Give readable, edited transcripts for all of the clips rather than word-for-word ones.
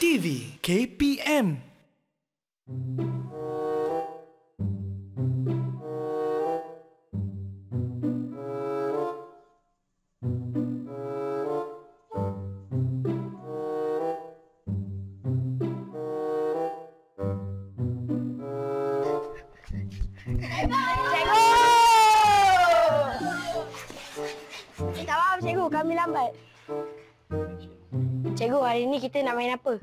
TV KPM. Minta maaf cikgu, kami lambat. Cikgu, hari ini kita nak main apa?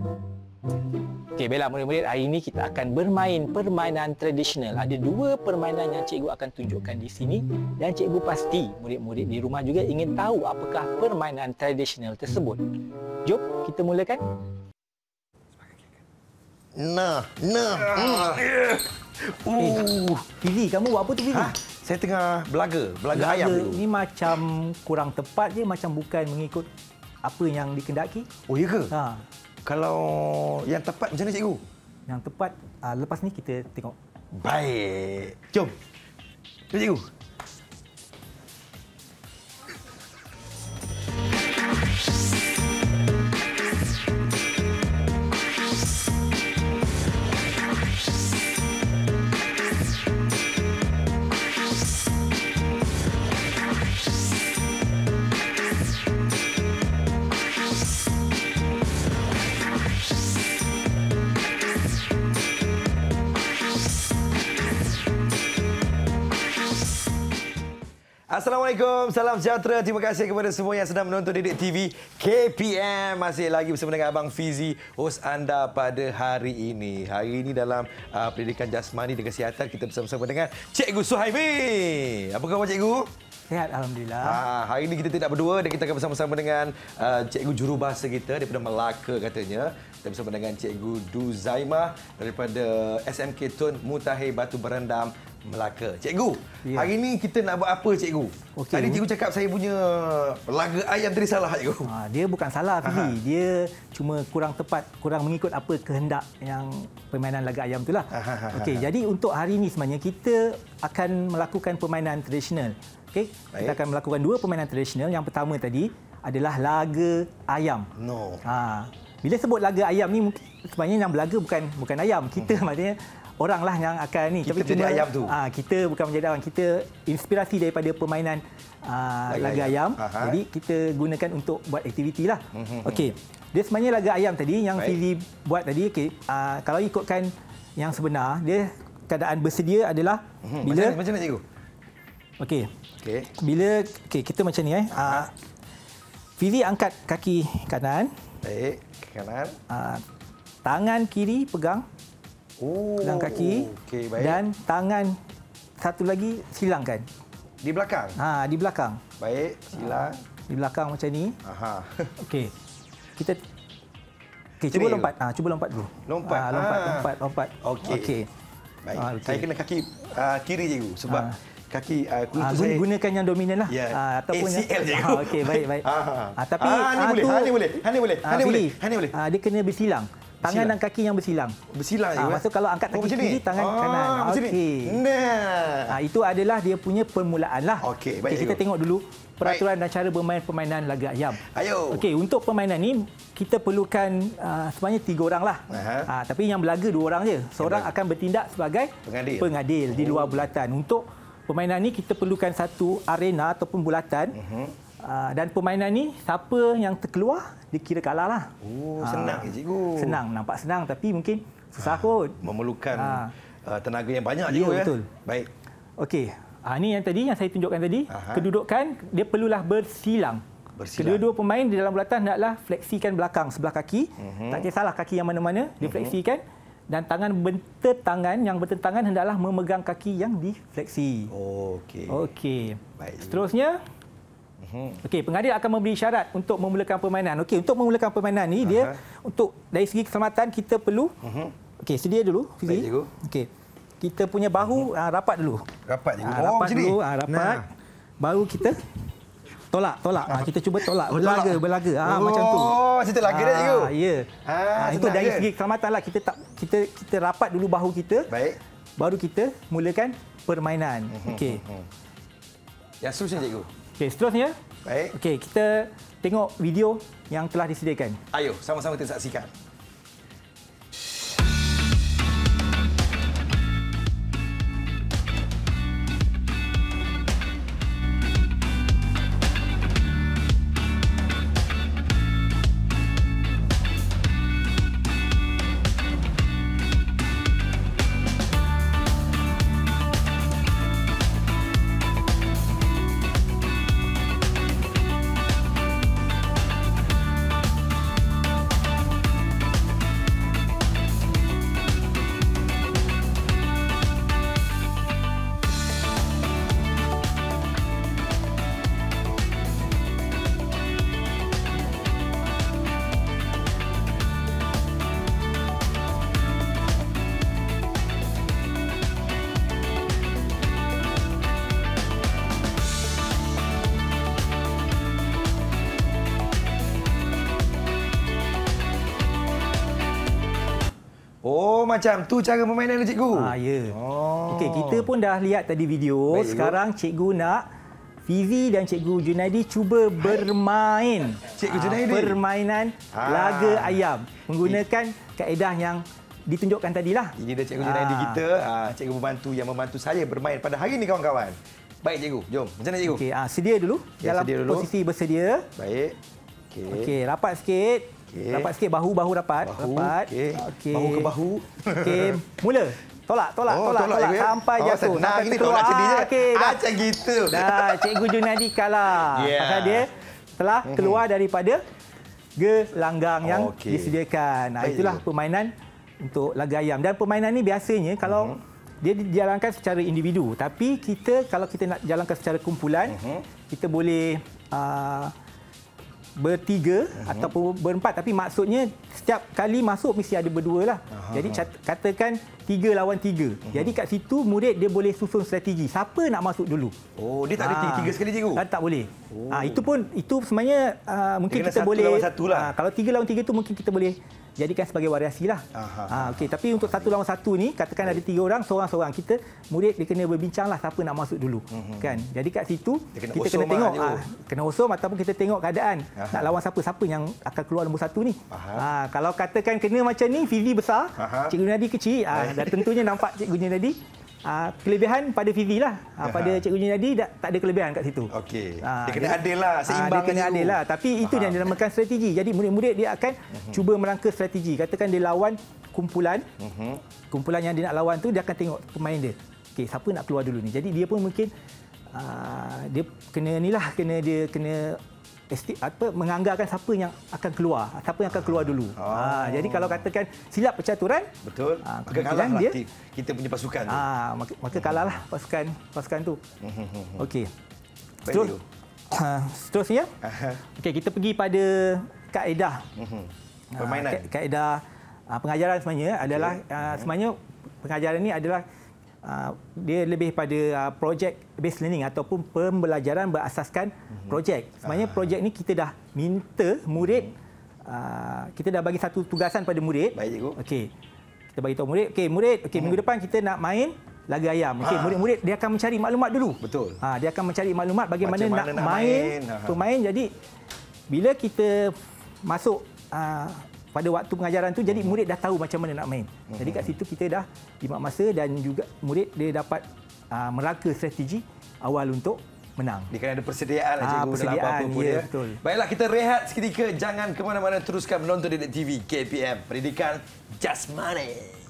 Okey, baiklah murid-murid, hari ini kita akan bermain permainan tradisional. Ada dua permainan yang cikgu akan tunjukkan di sini dan cikgu pasti murid-murid di rumah juga ingin tahu apakah permainan tradisional tersebut. Jom kita mulakan. Fizi, kamu buat apa tu Fizi? Saya tengah belaga ayam dulu. Ni macam kurang tepat je, macam bukan mengikut apa yang dikehendaki. Oh, ya ke? Ha. Kalau yang tepat macam mana cikgu? Yang tepat lepas ni kita tengok. Baik. Jom. Jom cikgu. Assalamualaikum, salam sejahtera. Terima kasih kepada semua yang sedang menonton Didik TV KPM. Masih lagi bersama dengan Abang Fizi, hos anda pada hari ini. Hari ini dalam pendidikan jasmani dan kesihatan, kita bersama-sama dengan Cikgu Suhaimi. Apa khabar Cikgu? Sihat, Alhamdulillah. Hari ini kita tidak berdua dan kita akan bersama-sama dengan Cikgu Jurubahasa kita daripada Melaka katanya. Kita bersama dengan Cikgu Duzaimah daripada SMK Tun Mutahir Batu Berendam, Melaka. Cikgu, ya. Hari ini kita nak buat apa Cikgu? Okay. Tadi Cikgu cakap saya punya laga ayam tadi salah Cikgu. Dia bukan salah Fizi. Dia cuma kurang tepat, kurang mengikut apa kehendak yang permainan laga ayam itulah. Okey, jadi untuk hari ini sebenarnya kita akan melakukan permainan tradisional. Okey, kita akan melakukan dua permainan tradisional. Yang pertama tadi adalah laga ayam. Bila sebut laga ayam ni sebenarnya yang belaga bukan ayam. Kita maknanya oranglah yang akan ni. Kita jadi ayam tu. Kita bukan menjadi ayam. Kita inspirasi daripada permainan laga ayam. Jadi kita gunakan untuk buat aktiviti lah. Okey. Dia sebenarnya laga ayam tadi yang Fizi buat tadi. Okey. Kalau ikutkan yang sebenar, dia keadaan bersedia adalah bila macam mana Cikgu? Okey. Bila kita macam ni Fizi angkat kaki kanan. Baik, kanan. Tangan kiri pegang pegang kaki, baik. Dan tangan satu lagi silangkan. Di belakang? Di belakang. Baik, silang. Di belakang macam ni. Okey. Kita cuba lompat. Cuba lompat dulu. Lompat. Okey. Baik. Saya kena kaki kiri Cikgu sebab kaki kultur saya gunakan yang dominan lah. Ataupun ACL Cikgu. Okey, baik. Tapi Hani boleh. Dia kena bersilang. Tangan dan kaki yang bersilang. Bersilang Cikgu. Maksud kalau angkat kaki kiri, tangan kanan. Okey. Itu adalah dia punya permulaan lah. Okey, baik. Kita tengok dulu peraturan dan cara bermain permainan laga ayam. Ayo. Okey, untuk permainan ni kita perlukan sebenarnya 3 orang lah. Tapi yang belaga 2 orang je. Seorang akan bertindak sebagai pengadil di luar bulatan. Untuk permainan ni kita perlukan satu arena ataupun bulatan. Dan permainan ni siapa yang terkeluar dikira kalah lah. Senang Cikgu. Senang, nampak senang tapi mungkin susah kot. Memerlukan tenaga yang banyak Cikgu ya. Betul. Baik. Okey. Ini yang tadi yang saya tunjukkan tadi. Kedudukan dia perlulah bersilang. Kedua-dua pemain di dalam bulatan hendaklah fleksikan belakang sebelah kaki. Tak kisahlah kaki yang mana-mana, difleksikan. Dan tangan bertentangan, yang bertentangan hendaklah memegang kaki yang difleksi. Okey. Baik. Seterusnya, okey, pengadil akan memberi syarat untuk memulakan permainan. Okey, untuk memulakan permainan ni dia untuk dari segi keselamatan kita perlu okey, sedia dulu Fizi. Baik Cikgu. Okey. Kita punya bahu rapat dulu. Rapat Cikgu. Rapat dulu, rapat. Baru kita tolak. Kita cuba tolak. Berlaga. Macam tu. Macam tu laga dia Cikgu. Ya. Itu dari segi keselamatan lah. Kita rapat dulu bahu kita. Baik. Baru kita mulakan permainan. Okey. Yang seterusnya Cikgu. Okey, seterusnya. Baik. Okey, kita tengok video yang telah disediakan. Ayo, sama-sama kita saksikan. macam tu cara permainan dia, cikgu? Ya. Okey, kita pun dah lihat tadi video. Baik, sekarang cikgu nak Fizi dan Cikgu Junaidi cuba bermain. Cikgu Junaidi. Permainan laga ayam menggunakan kaedah yang ditunjukkan tadilah. Ini dia Cikgu Junaidi kita, cikgu membantu yang membantu saya bermain pada hari ini, kawan-kawan. Baik, cikgu. Jom. Macam mana, cikgu? Okey, sedia dulu. Dalam sedia dulu. Posisi bersedia. Baik. Okey, rapat sikit. Rapat sikit, bahu rapat. Rapat. Okey. Bahu ke bahu. Okey, mula. Tolak sampai jatuh. Senang Sampai ini tolak macam ni je. Okey, macam gitu. Dah, Cikgu Junaidi kalah. Pasal dia telah keluar daripada gelanggang yang disediakan. Itulah permainan untuk laga ayam. Dan permainan ni biasanya kalau dia dijalankan secara individu. Tapi kalau kita nak jalankan secara kumpulan, kita boleh bertiga ataupun berempat, tapi maksudnya setiap kali masuk mesti ada berdua lah. Jadi katakan 3 lawan 3. Jadi kat situ murid dia boleh susun strategi. Siapa nak masuk dulu? Oh, dia tak ada 3 sekali, cikgu? Tak boleh. Itu sebenarnya mungkin kita boleh. Lawan satu lah. Kalau 3 lawan 3 tu mungkin kita boleh jadikan sebagai variasi lah. Okey, tapi untuk 1 lawan 1 ni, katakan ada 3 orang, seorang-seorang, murid dia kena berbincang lah siapa nak masuk dulu. Kan? Jadi kat situ kita kena tengok, kena usum ataupun kita tengok keadaan nak lawan siapa yang akan keluar nombor 1 ni. Kalau katakan kena macam ni, Fizi besar, Cikgu Junaidi kecil, dan tentunya nampak Cikgu Junaidi kelebihan pada Fizi lah. Pada Cikgu Junaidi tak ada kelebihan kat situ. Okey. Dia kena adil lah, seimbang. Dia kena adil lah. Tapi itu yang dinamakan strategi. Jadi murid-murid dia akan cuba merangka strategi. Katakan dia lawan kumpulan. Kumpulan yang dia nak lawan tu, dia akan tengok pemain dia. Okey, siapa nak keluar dulu ni. Jadi dia pun mungkin dia kena menganggarkan siapa yang akan keluar, dulu. Jadi kalau katakan silap percaturan, betul, maka kalah lah kita punya pasukan tu. Maka kalahlah pasukan tu. Okey. Seterusnya, okey, kita pergi pada kaedah permainan. Kaedah pengajaran sebenarnya adalah sebenarnya pengajaran ini adalah dia lebih pada project based learning ataupun pembelajaran berasaskan projek. Sebenarnya projek ni kita dah minta murid, kita dah bagi satu tugasan pada murid. Baik, cikgu. Okey. Kita bagi tahu murid, minggu depan kita nak main laga ayam. Okey, murid-murid dia akan mencari maklumat dulu. Betul. Dia akan mencari maklumat bagaimana nak main pemain. Jadi bila kita masuk pada waktu pengajaran tu, jadi murid dah tahu macam mana nak main. Jadi kat situ kita dah jimat masa dan juga murid dia dapat merangka strategi awal untuk menang. Dia kan ada persediaan lah, cikgu, dalam apa-apa pun dia. Betul. Baiklah, kita rehat seketika. Jangan ke mana-mana, teruskan menonton Didik TV KPM, Pendidikan Jasmani.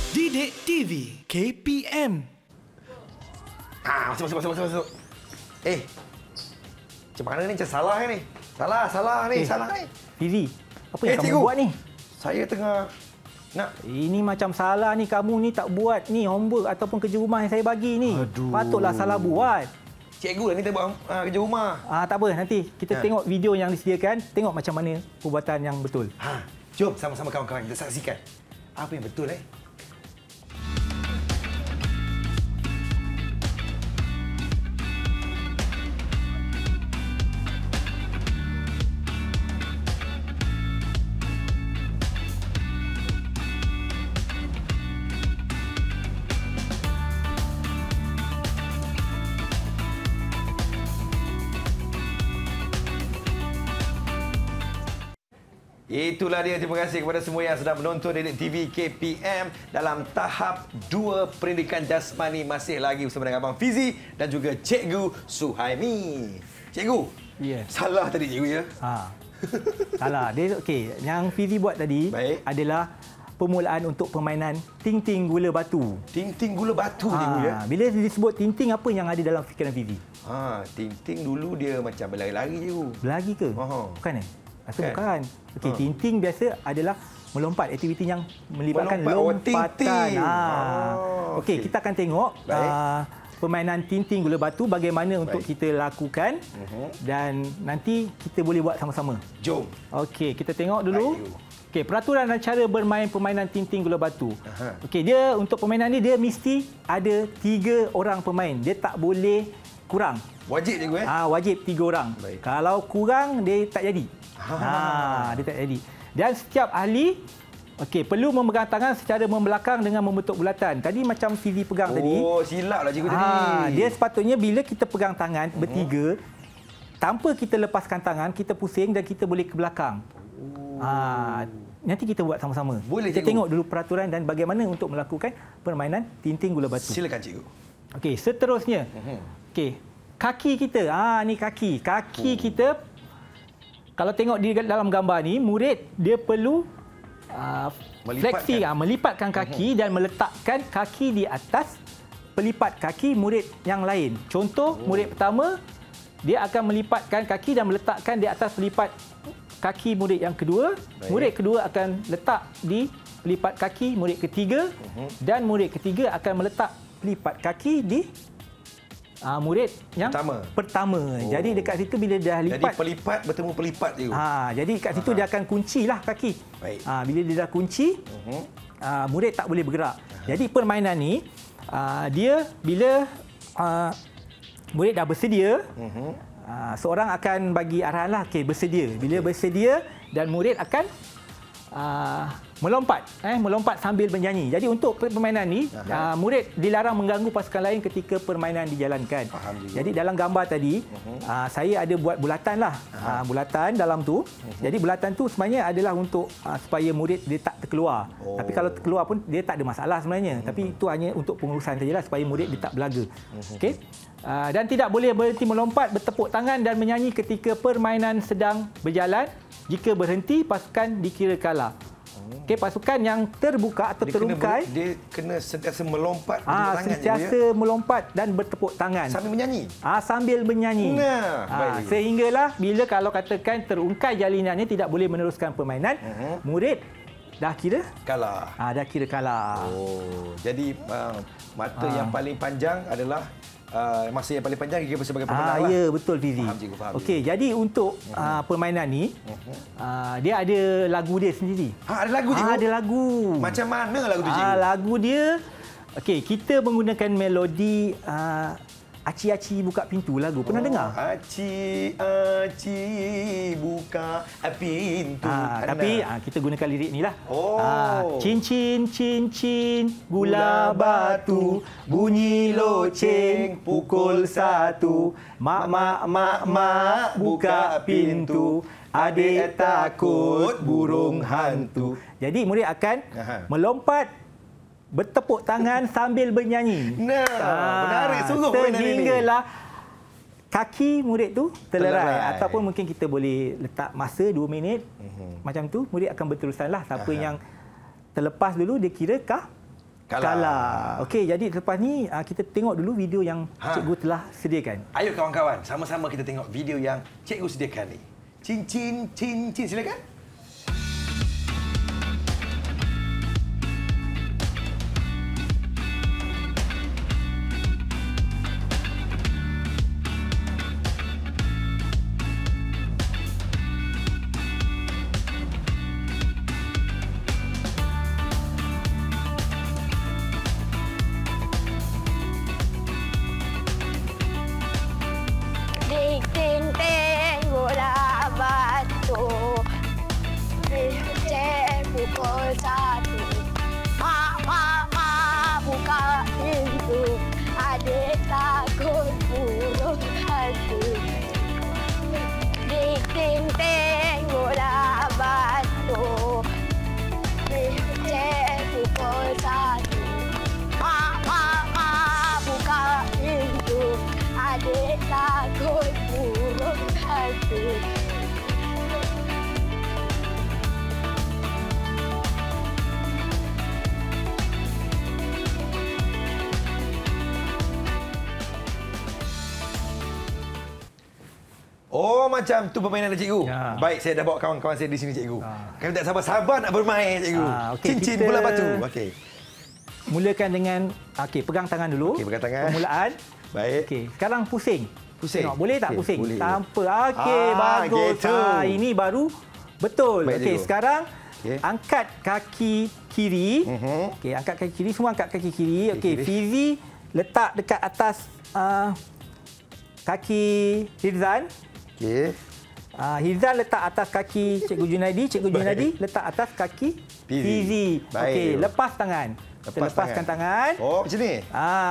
Didik TV KPM. Masuk. Macam mana ni? Macam salah ni. Salah ni. Fizi, apa yang kamu buat ni? Saya tengah nak... Ini macam salah ni, kamu ni tak buat ni homework ataupun kerja rumah yang saya bagi ni. Patutlah salah buat. Cikgu lah ni kita buat kerja rumah. Tak apa, nanti kita tengok video yang disediakan, tengok macam mana perbuatan yang betul. Jom sama-sama kawan-kawan kita saksikan apa yang betul. Itulah dia. Terima kasih kepada semua yang sedang menonton Didik TV KPM dalam tahap 2 Pendidikan Jasmani. Masih lagi bersama dengan Abang Fizi dan juga Cikgu Suhaimi. Cikgu, salah tadi cikgu ya? Salah. Dia okey. Yang Fizi buat tadi adalah permulaan untuk permainan ting-ting gula batu. Ting-ting gula batu cikgu ya. Bila disebut ting-ting, apa yang ada dalam fikiran Fizi? Ting-ting dulu dia macam berlari-lari cikgu. Berlari ke? Bukan Rasa bukan. Okey, ting-ting biasa adalah melompat, aktiviti yang melibatkan lompatan. Okey, kita akan tengok permainan ting-ting gula batu bagaimana untuk kita lakukan dan nanti kita boleh buat sama-sama. Jom. Okey, kita tengok dulu. Okey, peraturan dan cara bermain permainan ting-ting gula batu. Okey, dia untuk permainan ni dia mesti ada 3 orang pemain. Dia tak boleh kurang. Wajib cikgu wajib 3 orang. Baik. Kalau kurang dia tak jadi. Dia tak jadi. Dan setiap ahli perlu memegang tangan secara membelakang dengan membentuk bulatan. Tadi macam Fizi pegang tadi. Oh, silaplah cikgu tadi. Dia sepatutnya bila kita pegang tangan bertiga, tanpa kita lepaskan tangan, kita pusing dan kita boleh ke belakang. Nanti kita buat sama-sama. Boleh, kita cikgu. tengok dulu peraturan dan bagaimana untuk melakukan permainan ting-ting gula batu. Silakan cikgu. Okey, seterusnya. Okey, kaki kita. Ni kaki. Kaki kita, kalau tengok di dalam gambar ni, murid dia perlu fleksi, melipatkan kaki dan meletakkan kaki di atas pelipat kaki murid yang lain. Contoh, murid pertama, dia akan melipatkan kaki dan meletakkan di atas pelipat kaki murid yang kedua. Murid kedua akan letak di pelipat kaki murid ketiga dan murid ketiga akan meletak pelipat kaki di murid yang pertama. Jadi dekat situ bila dah lipat, jadi pelipat bertemu pelipat je. Jadi dekat situ dia akan kuncilah kaki. Baik. Bila dia dah kunci, murid tak boleh bergerak. Jadi permainan ni dia bila murid dah bersedia, seorang akan bagi arahan lah, bersedia. Bila bersedia dan murid akan melompat sambil bernyanyi. Jadi untuk permainan ni murid dilarang mengganggu pasukan lain ketika permainan dijalankan. Jadi dalam gambar tadi saya ada buat bulatan lah. Bulatan dalam tu. Jadi bulatan tu sebenarnya adalah untuk supaya murid dia tak terkeluar. Tapi kalau terkeluar pun dia tak ada masalah sebenarnya. Tapi itu hanya untuk pengurusan sajalah supaya murid dia tak belaga. Okey. Dan tidak boleh berhenti melompat, bertepuk tangan dan menyanyi ketika permainan sedang berjalan. Jika berhenti, pasukan dikira kalah. Pasukan yang terbuka atau terungkai, dia kena sentiasa melompat, sentiasa melompat dan bertepuk tangan sambil menyanyi. Sambil menyanyi. Sehinggalah bila kalau katakan terungkai jalinannya tidak boleh meneruskan permainan, murid dah kira kalah. Dah kira kalah. Jadi mata yang paling panjang adalah masa yang paling panjang kira sebagai pemenang lah. Ya, betul Fizi. Faham. Okey, jadi untuk permainan ni dia ada lagu dia sendiri. Ada lagu cikgu? Ada lagu. Macam mana lagu tu cikgu? Lagu dia, kita menggunakan melodi Aci-aci buka pintu lagu. Pernah dengar? Aci-aci buka pintu. Tapi kita gunakan lirik ni lah. Cincin, cincin, gula batu, bunyi loceng, pukul 1. Mak, mak, mak, mak, buka pintu. Adik takut burung hantu. Jadi murid akan melompat, bertepuk tangan sambil bernyanyi. Menarik sungguh permainan ini. Sehinggalah kaki murid tu terlerai. Ataupun mungkin kita boleh letak masa 2 minit. Macam tu, murid akan berterusanlah. Siapa yang terlepas dulu, dia kira kalah. Okey, jadi lepas ni kita tengok dulu video yang cikgu telah sediakan. Ayo kawan-kawan, sama-sama kita tengok video yang cikgu sediakan ni. Cincin, cincin, silakan. Ting-ting gula batu, cek pukul 1. Mak, mak, mak, buka pintu. Adik takut burung hantu. Ting-ting gula batu, cek pukul 1. Mak, mak, mak, buka pintu. Adik takut burung hantu. macam tu permainan cikgu. Ya. Baik, saya dah bawa kawan-kawan saya di sini cikgu. Kami tak sabar-sabar nak bermain cikgu. Cincin bola batu. Okey. Mulakan dengan pegang tangan dulu. Okey, pegang tangan. Permulaan. Baik. Okey, sekarang pusing. Pusing. Tengok, boleh tak pusing? Boleh. Tanpa. Okey, bagus. Gitu. Ini baru betul. Okey, sekarang angkat kaki kiri. Okey, angkat kaki kiri. Semua angkat kaki kiri. Okey, Fizi letak dekat atas kaki Hirzan. Okey. Hirzan letak atas kaki Cikgu Junaidi. Cikgu Junaidi letak atas kaki Fizi. Okey, lepas tangan. Kita lepaskan tangan. Oh, macam ni?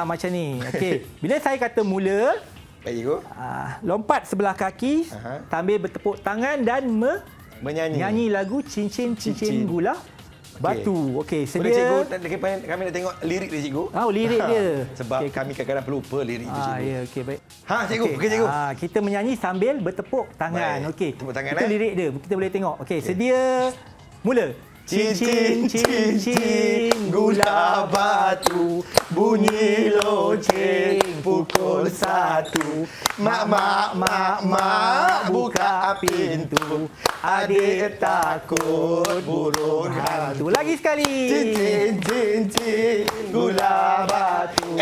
Macam ni. Okey. Bila saya kata mula, baik cikgu. Lompat sebelah kaki sambil bertepuk tangan dan menyanyi lagu Cincin Gula Batu. Okey, sedia. Boleh cikgu, kami nak tengok lirik dia cikgu. Lirik dia. Sebab kami kadang-kadang pelupa lirik tu cikgu. Ya, okey, baik. Cikgu, okey cikgu. Kita menyanyi sambil bertepuk tangan. Okey. Tepuk tangan. Itu lirik dia. Kita boleh tengok. Okey, sedia. Mula. Cincin gula batu, bunyi lonceng pukul 1. Mak, buka pintu, adik takut burung hantu. Lagi sekali. Cincin gula batu,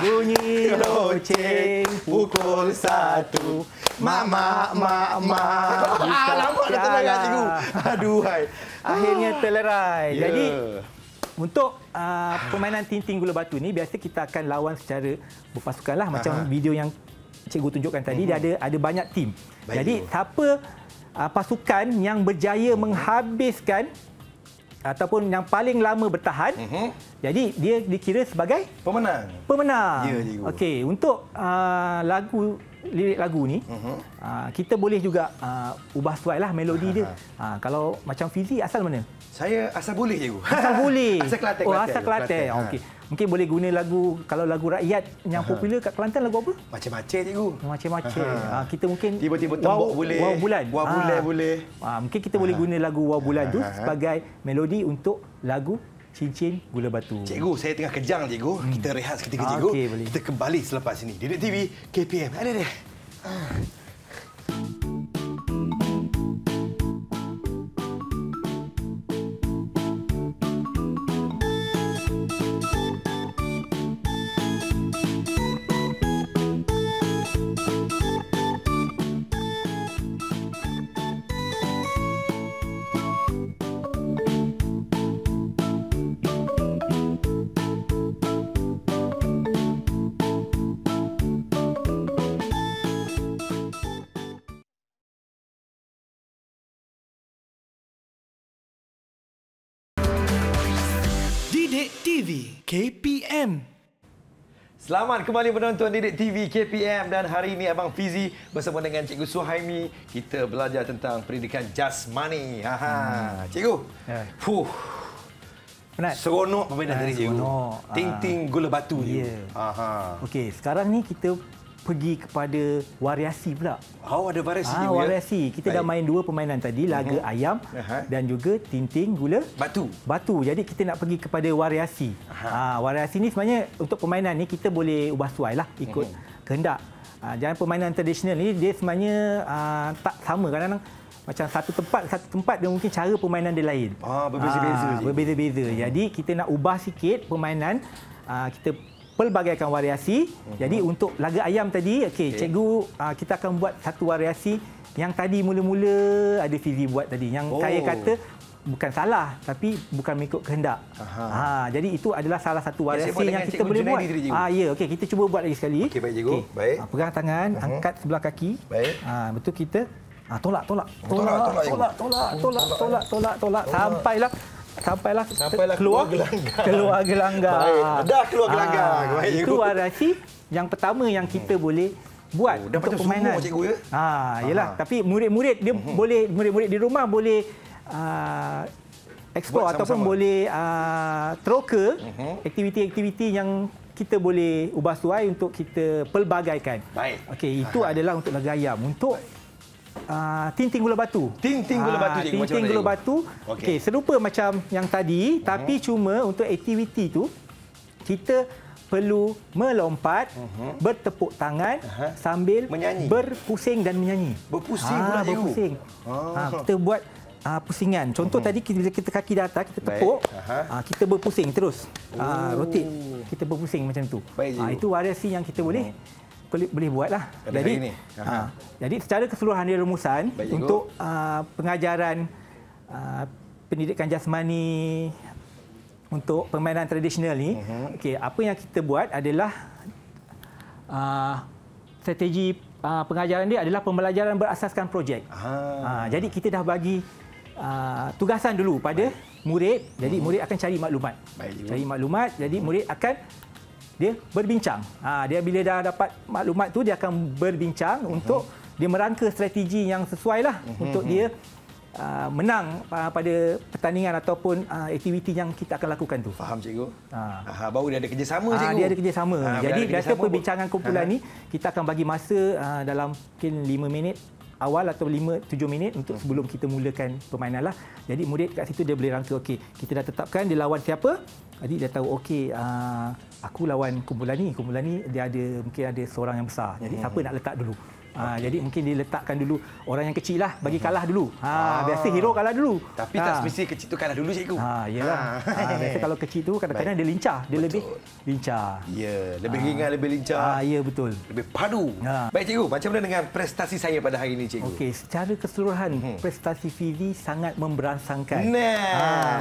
bunyi lonceng pukul 1. Mak, lambat dah terlerai cikgu. Aduhai. Akhirnya terlerai. Jadi untuk permainan Tinting Gula Batu ni biasa kita akan lawan secara berpasukan lah. Macam video yang cikgu tunjukkan tadi, dia ada banyak tim. Jadi siapa pasukan yang berjaya menghabiskan ataupun yang paling lama bertahan, jadi dia dikira sebagai pemenang. Ya, cikgu. Okey, untuk lirik lagu ni, kita boleh juga ubah suai lah melodi dia. Kalau macam Fizi, asal mana? Saya asal boleh cikgu. Asal boleh. Asal Kelantan. Asal Kelantan. Okey. Mungkin boleh guna lagu, kalau lagu rakyat yang popular kat Kelantan, lagu apa? Macam-macam cikgu. Macam-macam. Kita mungkin tiba-tiba tembok boleh. Wau Bulan. Wau Bulan boleh. Mungkin kita boleh guna lagu Wau Bulan tu sebagai melodi untuk lagu Cincin Gula Batu. Cikgu, saya tengah kejang cikgu. Kita rehat seketika cikgu. Okey, boleh. Kita kembali selepas ini. Didik TV, KPM. Ada deh. Didik TV KPM. Selamat kembali menonton Didik TV KPM dan hari ini Abang Fizi bersama dengan Cikgu Suhaimi kita belajar tentang pendidikan jasmani. Cikgu. Penat. Seronok permainan tadi cikgu. Tinting Gula Batu je. Okey, sekarang ni kita pergi kepada variasi pula. Ada variasi cikgu ya. Variasi. Kita dah main dua permainan tadi, laga ayam dan juga Tinting Gula Batu. Jadi kita nak pergi kepada variasi. Variasi ni sebenarnya untuk permainan ni kita boleh ubah suai lah ikut kehendak. Jangan permainan tradisional ni dia sebenarnya tak sama, kadang-kadang macam satu tempat dia mungkin cara permainan dia lain. Berbeza-beza. Berbeza-beza. Jadi kita nak ubah sikit permainan, kita pelbagaikan variasi. Jadi untuk laga ayam tadi, cikgu kita akan buat satu variasi yang tadi mula-mula ada Fizi buat tadi. Yang saya kata bukan salah tapi bukan mengikut kehendak. Jadi itu adalah salah satu variasi yang kita boleh buat. Kita cuba buat lagi sekali. Okey, baik cikgu. Baik. Pegang tangan, angkat sebelah kaki. Baik. Betul kita tolak sampailah keluar gelanggang. Dah keluar gelanggang. Itu variasi yang pertama yang kita boleh buat untuk permainan. Cikgu ya. Yalah, tapi murid-murid dia boleh, murid-murid di rumah boleh explore ataupun boleh teroka aktiviti-aktiviti yang kita boleh ubah suai untuk kita pelbagaikan. Baik. Okey, itu adalah untuk laga ayam. Untuk Tinting Gula Batu. Tinting Gula Batu cikgu. Tinting Gula Batu. Okey, serupa macam yang tadi, tapi cuma untuk aktiviti tu kita perlu melompat, bertepuk tangan sambil menyanyi. berpusing dan menyanyi. Berpusing pula, cikgu? Berpusing. Kita buat pusingan. Contoh tadi bila kita kaki dah atas, kita tepuk, kita berpusing terus. Rotate. Kita berpusing macam tu. Itu variasi yang kita boleh buatlah. Jadi secara keseluruhan dia rumusan untuk pengajaran pendidikan jasmani untuk permainan tradisional ni, apa yang kita buat adalah strategi pengajaran dia adalah pembelajaran berasaskan projek. Jadi kita dah bagi tugasan dulu pada murid. Jadi murid akan cari maklumat. Jadi murid akan dia berbincang. Dia bila dah dapat maklumat tu, dia akan berbincang untuk dia merangka strategi yang sesuai lah untuk dia menang pada pertandingan ataupun aktiviti yang kita akan lakukan tu. Faham, cikgu? Baru dia ada kerjasama, cikgu. Dia ada kerjasama. Jadi biasa perbincangan kumpulan ni kita akan bagi masa dalam mungkin 5 minit awal atau 5-7 minit untuk sebelum kita mulakan permainan lah. Jadi murid kat situ dia boleh rangka, okey, kita dah tetapkan dia lawan siapa. Jadi dia tahu, okey, aku lawan kumpulan ni dia ada mungkin ada seorang yang besar. Jadi siapa nak letak dulu? Jadi mungkin diletakkan dulu orang yang kecil lah, bagi kalah dulu. Biasa hero kalah dulu. Tapi tak semesti kecil tu kalah dulu, cikgu. Yalah. Biasa kalau kecil tu kadang-kadang dia lincah, dia lebih lincah. Ya, lebih ringan, lebih lincah. Ya, betul. Lebih padu. Baik, cikgu, macam mana dengan prestasi saya pada hari ini, cikgu? Okey, secara keseluruhan prestasi Fizi sangat memberangsangkan.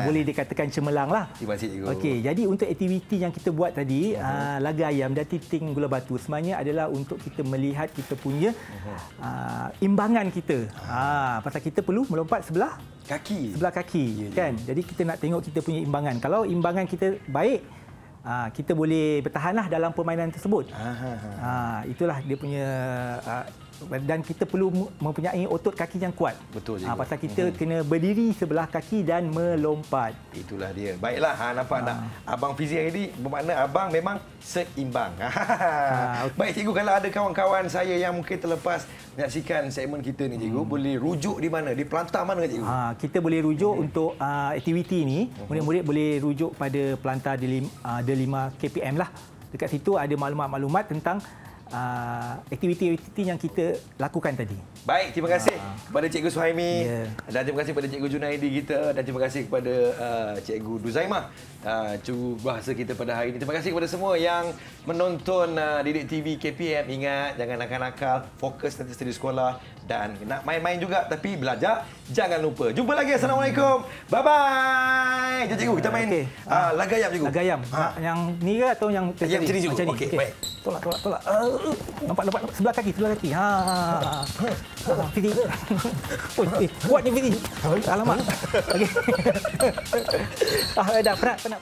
Boleh dikatakan cemerlang lah. Terima kasih, cikgu. Okey, jadi untuk aktiviti yang kita buat tadi, laga ayam dan titing gula batu sebenarnya adalah untuk kita melihat kita punya imbangan kita. Pasal kita perlu melompat sebelah kaki. Kan? Jadi kita nak tengok kita punya imbangan. Kalau imbangan kita baik, kita boleh bertahanlah dalam permainan tersebut. Itulah dia punya dan kita perlu mempunyai otot kaki yang kuat. Betul, cikgu. Pasal kita kena berdiri sebelah kaki dan melompat. Itulah dia. Baiklah, nampak tak? Abang Fizi hari ini bermakna abang memang seimbang. Baik, cikgu, kalau ada kawan-kawan saya yang mungkin terlepas menyaksikan segmen kita ni, cikgu, boleh rujuk di mana? Di pelantar mana, cikgu? Kita boleh rujuk untuk aktiviti ni. Murid-murid boleh rujuk pada pelantar D5 KPM lah. Dekat situ ada maklumat-maklumat tentang aktiviti-aktiviti yang kita lakukan tadi. Baik, terima kasih kepada Cikgu Suhaimi dan terima kasih kepada Cikgu Junaidi kita dan terima kasih kepada Cikgu Duzaimah, cikgu bahasa kita pada hari ini. Terima kasih kepada semua yang menonton Didik TV KPM. Ingat, jangan nakal-nakal, fokus nanti di sekolah dan nak main-main juga tapi belajar jangan lupa. Jumpa lagi. Assalamualaikum. Bye-bye. Jom, cikgu, kita main laga ayam, cikgu. Laga ayam. Yang ni ke atau yang yang macam ni, cikgu? Okey, baik. Tolak. Nampak sebelah kaki. Fizi. Kuat ni, Fizi. Alamak. Okey. Dah penat.